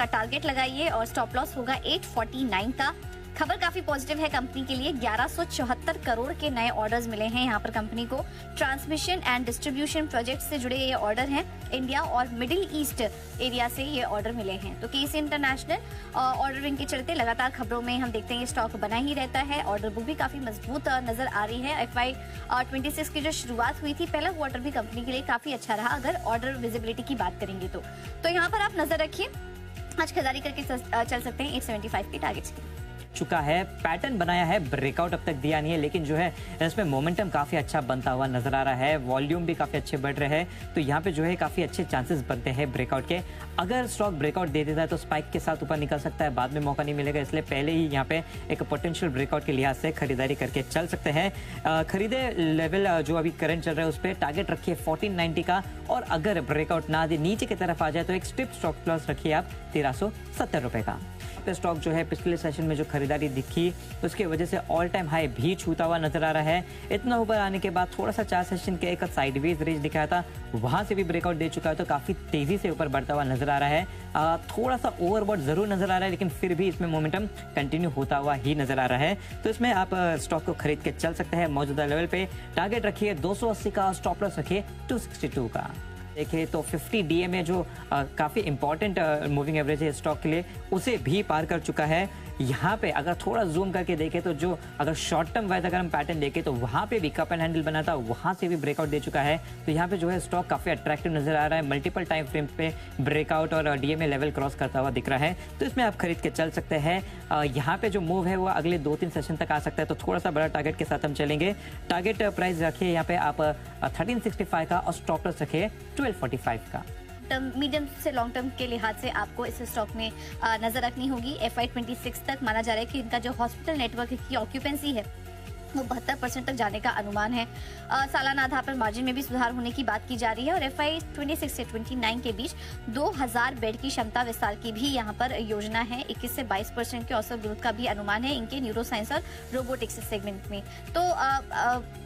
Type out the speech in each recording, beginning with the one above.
अपना टारगेट लगाइए और स्टॉप लॉस होगा 849 का। खबर काफी पॉजिटिव है कंपनी के लिए। 1174 करोड़ के नए ऑर्डर्स मिले हैं यहाँ पर कंपनी को। ट्रांसमिशन एंड डिस्ट्रीब्यूशन प्रोजेक्ट से जुड़े ये ऑर्डर हैं। इंडिया और मिडिल ईस्ट एरिया से ये ऑर्डर मिले हैं। तो केसी इंटरनेशनल ऑर्डरिंग के चलते लगातार खबरों में हम देखते हैं ये स्टॉक बना ही रहता है। ऑर्डर बुक भी काफी मजबूत नजर आ रही है। FY26 की जो शुरुआत हुई थी, पहला क्वार्टर भी कंपनी के लिए काफी अच्छा रहा अगर ऑर्डर विजिबिलिटी की बात करेंगे तो यहाँ पर आप नजर रखिए। आज खरीदारी करके चल सकते हैं 875 के टारगेट्स की। चुका है, पैटर्न बनाया है, ब्रेकआउट अब तक दिया नहीं है, लेकिन जो है इसमें मोमेंटम काफी अच्छा बनता हुआ नजर आ रहा है। वॉल्यूम भी काफी अच्छे बढ़ रहे हैं, तो यहाँ पे जो है काफी अच्छे चांसेस बनते हैं ब्रेकआउट के। अगर स्टॉक ब्रेकआउट दे देता है तो स्पाइक के साथ ऊपर निकल सकता है, बाद में मौका नहीं मिलेगा, इसलिए पहले ही यहाँ पे एक पोटेंशियल ब्रेकआउट के लिहाज से खरीदारी करके चल सकते हैं। खरीदे लेवल जो अभी करंट चल रहा है उस पर टारगेट रखिए 1490 का, और अगर ब्रेकआउट ना दे नीचे की तरफ आ जाए तो एक स्ट्रिप स्टॉक लॉस रखिए आप 1370 रुपए का। स्टॉक जो है पिछले सेशन में जो खरीदारी दिखी उसकी वजह से ऑल टाइम हाई भी छूता हुआ नजर आ रहा है। इतना ऊपर आने के बाद थोड़ा सा 4 सेशन के एक साइडवेज रेंज दिखाया था, वहां से भी ब्रेकआउट दे चुका है, तो काफी तेजी से ऊपर बढ़ता हुआ नजर आ रहा है। थोड़ा सा ओवरबॉट जरूर नजर आ रहा है, लेकिन फिर भी इसमें मोमेंटम कंटिन्यू होता हुआ ही नजर आ रहा है। तो इसमें आप स्टॉक को खरीद के चल सकते हैं। मौजूदा लेवल पे टारगेट रखिए 280 का, स्टॉप लॉस रखिए 262 का। देखें तो 50 DMA जो काफ़ी इंपॉर्टेंट मूविंग एवरेज है स्टॉक के लिए, उसे भी पार कर चुका है। यहाँ पे अगर थोड़ा जूम करके देखें तो जो अगर शॉर्ट टर्म वाइज अगर हम पैटर्न देखें तो वहाँ पे भी कप एंड हैंडल बना था, वहाँ से भी ब्रेकआउट दे चुका है। तो यहाँ पे जो है स्टॉक काफ़ी अट्रैक्टिव नजर आ रहा है। मल्टीपल टाइम फ्रेम पे ब्रेकआउट और DMA लेवल क्रॉस करता हुआ दिख रहा है, तो इसमें आप खरीद के चल सकते हैं। यहाँ पे जो मूव है वो अगले 2-3 सेशन तक आ सकता है, तो थोड़ा सा बड़ा टारगेट के साथ हम चलेंगे। टारगेट प्राइस रखिए यहाँ पे आप 1365 का, और स्टॉप लॉस रखिए 1245 का। मीडियम से लॉन्ग टर्म के लिहाज से आपको इस स्टॉक में नजर रखनी होगी। FY26 तक माना जा रहा है कि इनका जो हॉस्पिटल नेटवर्क की ऑक्यूपेंसी है वो 72% तक जाने का अनुमान है। सालाना आधार पर मार्जिन में भी सुधार होने की बात की जा रही है, और FY26 से 29 के बीच 2000 बेड की क्षमता विस्तार की भी यहाँ पर योजना है। 21 से 22% के औसत ग्रोथ का भी अनुमान है इनके न्यूरो साइंस और रोबोटिक्स सेगमेंट में। तो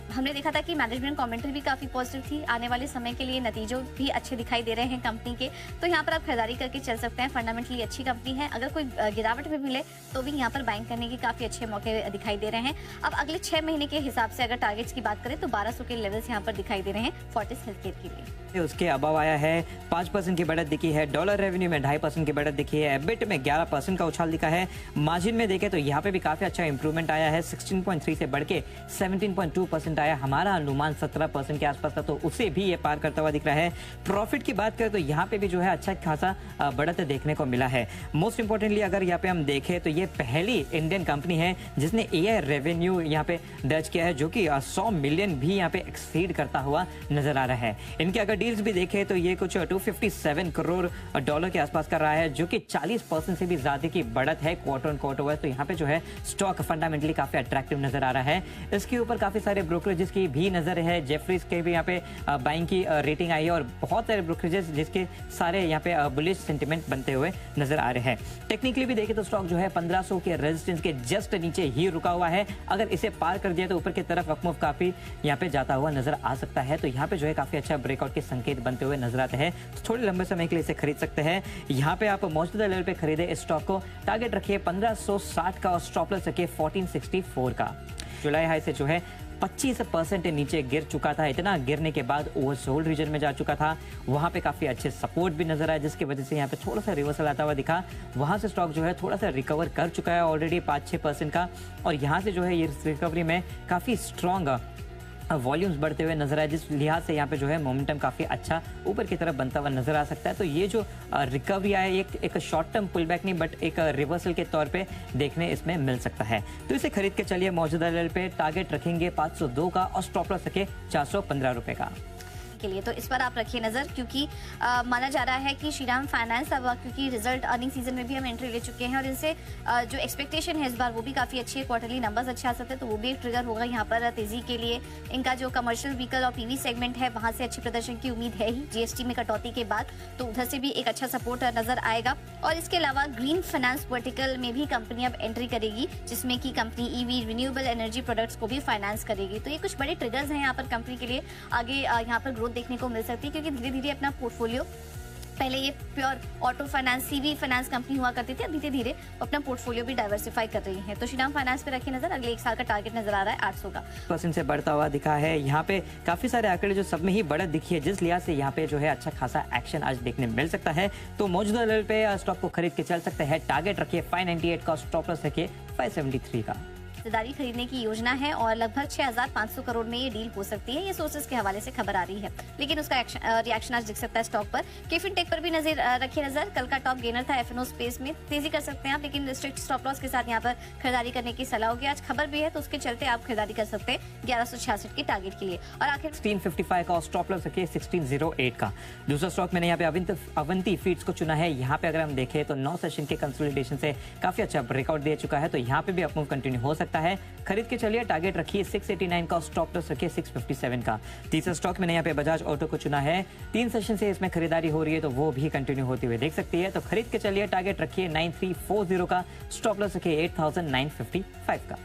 हमने देखा था कि मैनेजमेंट कमेंट्री भी काफी पॉजिटिव थी। आने वाले समय के लिए नतीजे भी अच्छे दिखाई दे रहे हैं कंपनी के, तो यहाँ पर आप खरीदारी करके चल सकते हैं। फंडामेंटली अच्छी कंपनी है, अगर कोई गिरावट भी मिले तो भी यहाँ पर बाइंग करने के काफी अच्छे मौके दिखाई दे रहे हैं। अब अगले 6 महीने के हिसाब से अगर टारगेट्स की बात करें तो 1200 के लेवल्स यहाँ पर दिखाई दे रहे हैं फोर्टिस हेल्थकेयर के लिए। उसके अबव आया है, 5% की बढ़त दिखी है। डॉलर रेवेन्यू में 2.5% की बढ़त दिखी है। एबिट में 11% का उछाल दिखा है। मार्जिन में देखें तो यहाँ पे भी काफी अच्छा इंप्रूवमेंट आया है, 16.3 से बढ़ के 17.2% आया। हमारा अनुमान 17% के आसपास था, तो उसे भी ये पार करता हुआ दिख रहा है। प्रॉफिट की बात करें तो यहाँ पे भी जो है अच्छा खासा बढ़त देखने को मिला है। मोस्ट इंपोर्टेंटली अगर यहाँ पे हम देखें तो ये पहली इंडियन कंपनी है जिसने AI रेवेन्यू यहाँ पे दर्ज किया है, जो कि 100 मिलियन भी यहाँ पे एक्सीड करता हुआ नजर आ रहा है। इनके अगर डील्स भी देखें तो ये कुछ 257 करोड़ डॉलर के आसपास कर रहा है, जो कि 40% से भी ज्यादा की बढ़त है क्वार्टर ऑन क्वार्टर वाइज। तो यहाँ पे जो है स्टॉक फंडामेंटली काफी अट्रैक्टिव नजर आ रहा है। इसके ऊपर काफी सारे ब्रोकरेजेस की भी नजर है। जेफरीज के भी यहाँ पे बाइंग की रेटिंग आई है, और बहुत सारे ब्रोकरेजेस जिसके सारे यहाँ पे बुलिश सेंटिमेंट बनते हुए नजर आ रहे हैं। टेक्निकली भी देखें तो स्टॉक जो है 1500 के रेजिस्टेंस के जस्ट नीचे ही रुका हुआ है। अगर इसे पार कर दिया तो ऊपर की तरफ अपमूव काफी यहाँ पे जाता हुआ नजर आ सकता है। तो यहाँ पे जो है काफी अच्छा ब्रेकआउट के संकेत बनते हुए नजर आते हैं, तो थोड़े लंबे समय के लिए इसे खरीद सकते हैं। यहाँ पे आप मौजूदा लेवल पे खरीदे इस स्टॉक को, टारगेट रखिए 1560 का, और स्टॉप लॉस रखिए 1464 का। जुलाई हाई से जो है 25% नीचे गिर चुका था। इतना गिरने के बाद ओवरसोल्ड रीजन में जा चुका था, वहां पे काफी अच्छे सपोर्ट भी नजर आया, जिसकी वजह से यहाँ पे थोड़ा सा रिवर्सल आता हुआ दिखा। वहां से स्टॉक जो है थोड़ा सा रिकवर कर चुका है ऑलरेडी 5-6% का, और यहाँ से जो है ये रिकवरी में काफी स्ट्रॉन्ग वॉल्यूम्स बढ़ते हुए नजर आए, जिस लिहाज से यहाँ पे जो है मोमेंटम काफी अच्छा ऊपर की तरफ बनता हुआ नजर आ सकता है। तो ये जो रिकवरी आया एक शॉर्ट टर्म पुल बैक नहीं, बट एक रिवर्सल के तौर पे देखने इसमें मिल सकता है। तो इसे खरीद के चलिए। मौजूदा लेवल पे टारगेट रखेंगे 502 का, और स्टॉप लॉस रखे 415 रुपए का के लिए। तो इस पर आप रखिए नजर, क्योंकि माना जा रहा है कि श्रीराम फाइनेंस अब क्योंकि रिजल्ट अर्निंग सीजन में भी हम एंट्री ले चुके हैं, और इनसे जो एक्सपेक्टेशन है इस बार वो भी काफी अच्छी है। क्वार्टरली नंबर्स अच्छे आ सकते हैं, तो वो भी एक ट्रिगर होगा यहाँ पर तेजी के लिए। इनका जो कमर्शियल व्हीकल और PV सेगमेंट है वहां से अच्छे प्रदर्शन की उम्मीद है ही GST में कटौती के बाद, तो उधर से भी एक अच्छा सपोर्ट नजर आएगा। और इसके अलावा ग्रीन फाइनेंस वर्टिकल में भी कंपनी अब एंट्री करेगी, जिसमें की company EV renewable energy products को भी फाइनेंस करेगी। तो ये कुछ बड़े ट्रिगर्स हैं यहाँ पर कंपनी के लिए। आगे यहाँ पर ग्रोथ देखने को मिल सकती है, क्योंकि धीरे धीरे अपना पोर्टफोलियो पहले ये pure auto finance CV finance company हुआ करती थी, अब धीरे धीरे अपना पोर्टफोलियो भी डाइवर्सिफाई कर रही है। तो श्रीराम फाइनेंस पे रखी नजर, अगले 1 साल का टारगेट नजर आ रहा है 800 का। % से बढ़ता हुआ दिखा है। यहाँ पे काफी सारे आंकड़े जो सब में ही बढ़त दिखी है, जिस लिहाज से यहाँ पे जो है अच्छा खासा एक्शन आज देखने मिल सकता है। तो मौजूदा लेवल पे स्टॉक को खरीद के चल सकते हैं। टारगेट रखिए 598 का, स्टॉप लॉस रखिए 573 का। हिस्सेदारी खरीदने की योजना है और लगभग 6,500 करोड़ में ये डील हो सकती है, ये सोर्सेज के हवाले से खबर आ रही है। लेकिन उसका रिएक्शन आज दिख सकता है स्टॉक पर। केफिन टेक पर भी रखिए नजर, कल का टॉप गेनर था एफएनओ स्पेस में, तेजी कर सकते हैं आप, लेकिन स्ट्रिक्ट स्टॉप लॉस के साथ यहाँ पर खरीदारी करने की सलाह होगी। आज खबर भी है तो उसके चलते आप खरीदारी कर सकते हैं 1166 के टारगेट के लिए। और आखिर 1655 का, स्टॉप लॉस रखिए 1608 का। दूसरा स्टॉक मैंने यहाँ पे अवंती फीड्स को चुना है। यहाँ पे अगर हम देखें तो 9 सेशन के कंसोलिडेशन से काफी अच्छा ब्रेकआउट दे चुका है, तो यहाँ पे भी अपमूव कंटिन्यू हो सकता है। खरीद के चलिए, टारगेट रखिए 689 का, स्टॉप लॉस रखिए 657 का। तीसरा स्टॉक मैंने यहाँ पे बजाज ऑटो को चुना है। 3 सेशन से इसमें खरीदारी हो रही है, तो वो भी कंटिन्यू होती हुई देख सकती है। तो खरीद के चलिए, टारगेट रखिए 9340 का, स्टॉप लॉस रखिए 8955 का।